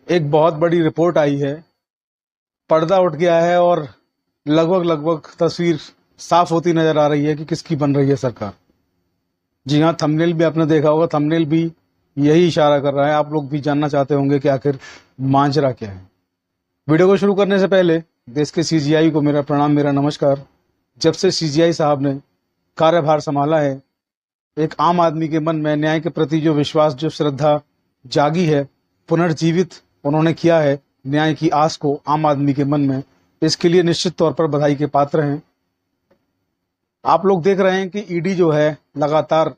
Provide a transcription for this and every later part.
एक बहुत बड़ी रिपोर्ट आई है। पर्दा उठ गया है और लगभग तस्वीर साफ होती नजर आ रही है कि किसकी बन रही है सरकार। जी हाँ, थंबनेल भी आपने देखा होगा, थंबनेल भी यही इशारा कर रहा है। आप लोग भी जानना चाहते होंगे कि आखिर मांजरा क्या है। वीडियो को शुरू करने से पहले देश के सीजीआई को मेरा प्रणाम, मेरा नमस्कार। जब से सीजीआई साहब ने कार्यभार संभाला है, एक आम आदमी के मन में न्याय के प्रति जो विश्वास, जो श्रद्धा जागी है, पुनर्जीवित उन्होंने किया है न्याय की आस को आम आदमी के मन में। इसके लिए निश्चित तौर पर बधाई के पात्र हैं। आप लोग देख रहे हैं कि ईडी जो है लगातार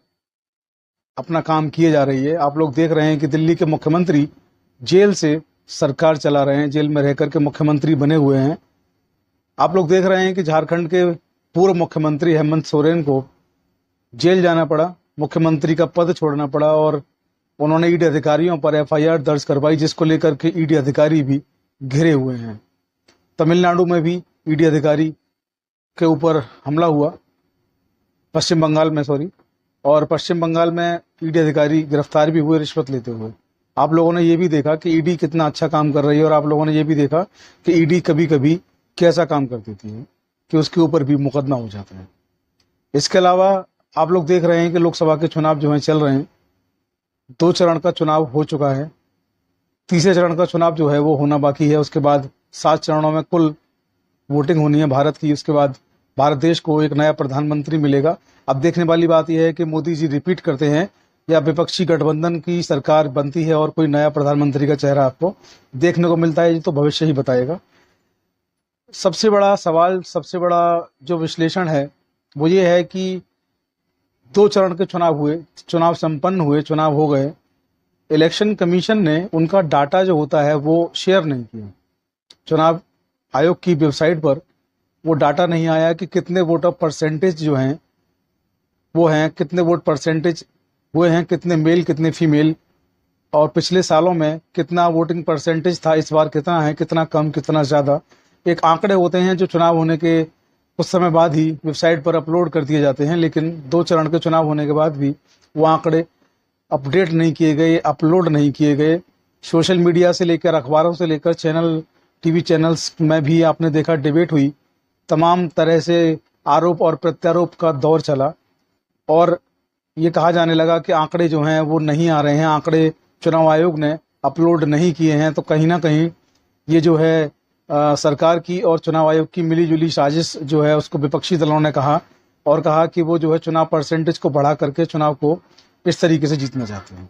अपना काम किए जा रही है। आप लोग देख रहे हैं कि दिल्ली के मुख्यमंत्री जेल से सरकार चला रहे हैं, जेल में रह करके मुख्यमंत्री बने हुए हैं। आप लोग देख रहे हैं कि झारखंड के पूर्व मुख्यमंत्री हेमंत सोरेन को जेल जाना पड़ा, मुख्यमंत्री का पद छोड़ना पड़ा और उन्होंने ईडी अधिकारियों पर एफआईआर दर्ज करवाई, जिसको लेकर के ईडी अधिकारी भी घिरे हुए हैं। तमिलनाडु में भी ईडी अधिकारी के ऊपर हमला हुआ, पश्चिम बंगाल में ईडी अधिकारी गिरफ्तार भी हुए रिश्वत लेते हुए। आप लोगों ने ये भी देखा कि ईडी कितना अच्छा काम कर रही है और आप लोगों ने ये भी देखा कि ईडी कभी कभी कैसा काम कर देती है कि उसके ऊपर भी मुकदमा हो जाता है। इसके अलावा आप लोग देख रहे हैं कि लोकसभा के चुनाव जो हैं चल रहे हैं। 2 चरण का चुनाव हो चुका है, तीसरे चरण का चुनाव जो है वो होना बाकी है। उसके बाद 7 चरणों में कुल वोटिंग होनी है भारत की। उसके बाद भारत देश को एक नया प्रधानमंत्री मिलेगा। अब देखने वाली बात यह है कि मोदी जी रिपीट करते हैं या विपक्षी गठबंधन की सरकार बनती है और कोई नया प्रधानमंत्री का चेहरा आपको देखने को मिलता है। ये तो भविष्य ही बताएगा। सबसे बड़ा सवाल, सबसे बड़ा जो विश्लेषण है वो ये है कि 2 चरण के चुनाव हुए, चुनाव संपन्न हुए, चुनाव हो गए। इलेक्शन कमीशन ने उनका डाटा जो होता है वो शेयर नहीं किया। चुनाव आयोग की वेबसाइट पर वो डाटा नहीं आया कि कितने वोट ऑफ परसेंटेज जो हैं वो हैं, कितने वोट परसेंटेज हुए हैं, कितने मेल कितने फीमेल, और पिछले सालों में कितना वोटिंग परसेंटेज था, इस बार कितना है, कितना कम, कितना ज़्यादा। एक आंकड़े होते हैं जो चुनाव होने के कुछ समय बाद ही वेबसाइट पर अपलोड कर दिए जाते हैं, लेकिन 2 चरण के चुनाव होने के बाद भी वो आंकड़े अपडेट नहीं किए गए, अपलोड नहीं किए गए। सोशल मीडिया से लेकर, अखबारों से लेकर, टीवी चैनल्स में भी आपने देखा डिबेट हुई, तमाम तरह से आरोप और प्रत्यारोप का दौर चला और ये कहा जाने लगा कि आंकड़े जो हैं वो नहीं आ रहे हैं, आंकड़े चुनाव आयोग ने अपलोड नहीं किए हैं। तो कहीं ना कहीं ये जो है सरकार की और चुनाव आयोग की मिलीजुली साजिश जो है उसको विपक्षी दलों ने कहा और कहा कि वो जो है चुनाव परसेंटेज को बढ़ा करके चुनाव को इस तरीके से जीतना चाहते हैं।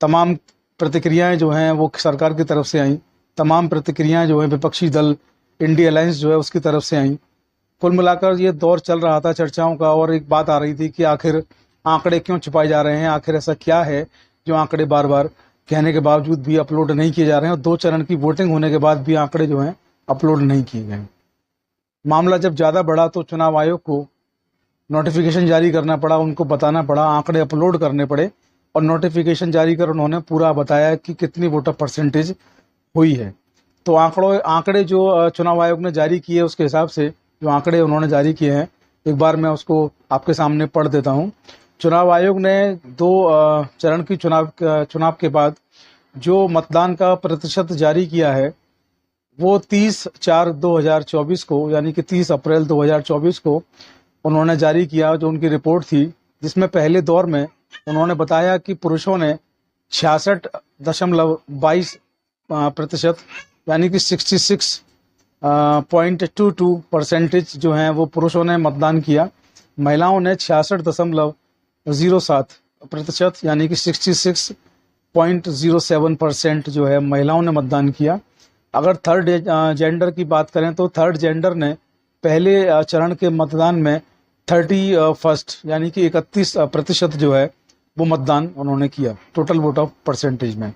तमाम प्रतिक्रियाएं जो हैं वो सरकार की तरफ से आई, तमाम प्रतिक्रियाएं जो है विपक्षी दल इंडिया अलायंस जो है उसकी तरफ से आई। कुल मिलाकर ये दौर चल रहा था चर्चाओं का और एक बात आ रही थी कि आखिर आंकड़े क्यों छुपाए जा रहे हैं, आखिर ऐसा क्या है जो आंकड़े बार बार कहने के बावजूद भी अपलोड नहीं किए जा रहे हैं और 2 चरण की वोटिंग होने के बाद भी आंकड़े जो हैं अपलोड नहीं किए गए। मामला जब ज़्यादा बढ़ा तो चुनाव आयोग को नोटिफिकेशन जारी करना पड़ा, उनको बताना पड़ा, आंकड़े अपलोड करने पड़े और नोटिफिकेशन जारी कर उन्होंने पूरा बताया कि कितनी वोटर परसेंटेज हुई है। तो आंकड़े जो चुनाव आयोग ने जारी किए उसके हिसाब से जो आंकड़े उन्होंने जारी किए हैं, एक बार मैं उसको आपके सामने पढ़ देता हूं। चुनाव आयोग ने 2 चरण की चुनाव के बाद जो मतदान का प्रतिशत जारी किया है वो 30/4/2024 को, यानी कि 30 अप्रैल 2024 को उन्होंने जारी किया, जो उनकी रिपोर्ट थी, जिसमें पहले दौर में उन्होंने बताया कि पुरुषों ने 66.22% यानी कि 66.22% जो हैं वो पुरुषों ने मतदान किया। महिलाओं ने 66.07% यानी कि 66.07% जो है महिलाओं ने मतदान किया। अगर थर्ड जेंडर की बात करें तो थर्ड जेंडर ने पहले चरण के मतदान में 31 यानी कि 31% जो है वो मतदान उन्होंने किया टोटल वोट ऑफ परसेंटेज में।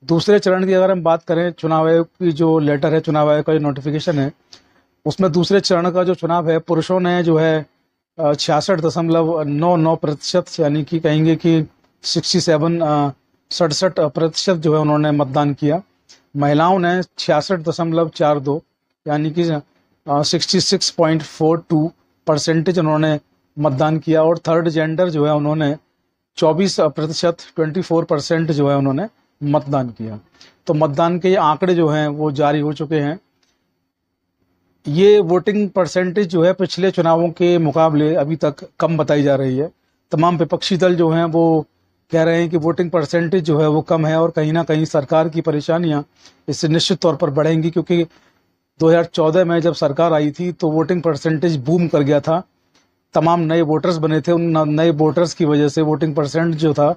दूसरे चरण की अगर हम बात करें, चुनाव आयोग की जो लेटर है, चुनाव आयोग का जो नोटिफिकेशन है, उसमें दूसरे चरण का जो चुनाव है पुरुषों ने जो है 66.99% यानी कि कहेंगे कि 67 जो है उन्होंने मतदान किया। महिलाओं ने 66.42 यानी कि 66.42% उन्होंने मतदान किया और थर्ड जेंडर जो है उन्होंने 24% जो है उन्होंने मतदान किया। तो मतदान के ये आंकड़े जो हैं वो जारी हो चुके हैं। ये वोटिंग परसेंटेज जो है पिछले चुनावों के मुकाबले अभी तक कम बताई जा रही है। तमाम विपक्षी दल जो हैं वो कह रहे हैं कि वोटिंग परसेंटेज जो है वो कम है और कहीं ना कहीं सरकार की परेशानियां इससे निश्चित तौर पर बढ़ेंगी, क्योंकि 2014 में जब सरकार आई थी तो वोटिंग परसेंटेज बूम कर गया था। तमाम नए वोटर्स बने थे, उन नए वोटर्स की वजह से वोटिंग परसेंट जो था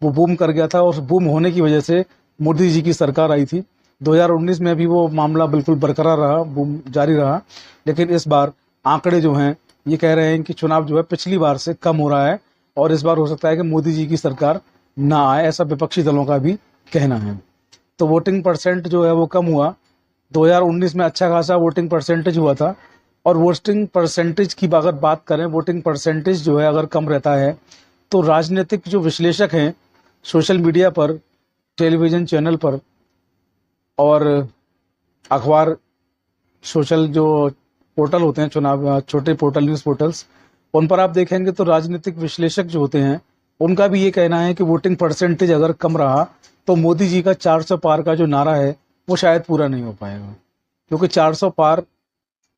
वो बूम कर गया था और बूम होने की वजह से मोदी जी की सरकार आई थी। 2019 में भी वो मामला बिल्कुल बरकरार रहा, बूम जारी रहा। लेकिन इस बार आंकड़े जो हैं ये कह रहे हैं कि चुनाव जो है पिछली बार से कम हो रहा है और इस बार हो सकता है कि मोदी जी की सरकार ना आए, ऐसा विपक्षी दलों का भी कहना है। तो वोटिंग परसेंट जो है वो कम हुआ। 2019 में अच्छा खासा वोटिंग परसेंटेज हुआ था और वोटिंग परसेंटेज की अगर बात करें, वोटिंग परसेंटेज जो है अगर कम रहता है तो राजनीतिक जो विश्लेषक हैं सोशल मीडिया पर, टेलीविज़न चैनल पर और अखबार, सोशल जो पोर्टल होते हैं चुनाव, छोटे पोर्टल, न्यूज़ पोर्टल्स, उन पर आप देखेंगे तो राजनीतिक विश्लेषक जो होते हैं उनका भी ये कहना है कि वोटिंग परसेंटेज अगर कम रहा तो मोदी जी का 400 पार का जो नारा है वो शायद पूरा नहीं हो पाएगा। क्योंकि 400 पार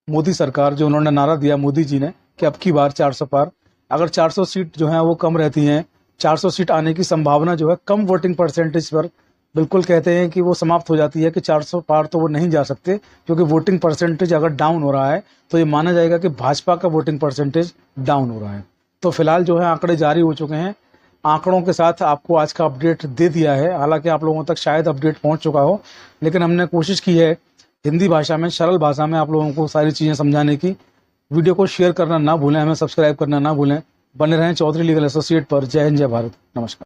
मोदी सरकार जो उन्होंने नारा दिया मोदी जी ने कि अब की बार 400 पार, अगर 400 सीट जो है वो कम रहती हैं, 400 सीट आने की संभावना जो है कम वोटिंग परसेंटेज पर बिल्कुल कहते हैं कि वो समाप्त हो जाती है कि 400 पार तो वो नहीं जा सकते, क्योंकि वोटिंग परसेंटेज अगर डाउन हो रहा है तो ये माना जाएगा कि भाजपा का वोटिंग परसेंटेज डाउन हो रहा है। तो फिलहाल जो है आंकड़े जारी हो चुके हैं। आंकड़ों के साथ आपको आज का अपडेट दे दिया है। हालांकि आप लोगों तक शायद अपडेट पहुंच चुका हो, लेकिन हमने कोशिश की है हिंदी भाषा में, सरल भाषा में आप लोगों को सारी चीज़ें समझाने की। वीडियो को शेयर करना ना भूलें, हमें सब्सक्राइब करना ना भूलें। बने रहें चौधरी लीगल एसोसिएट पर। जय हिंद, जय भारत, नमस्कार।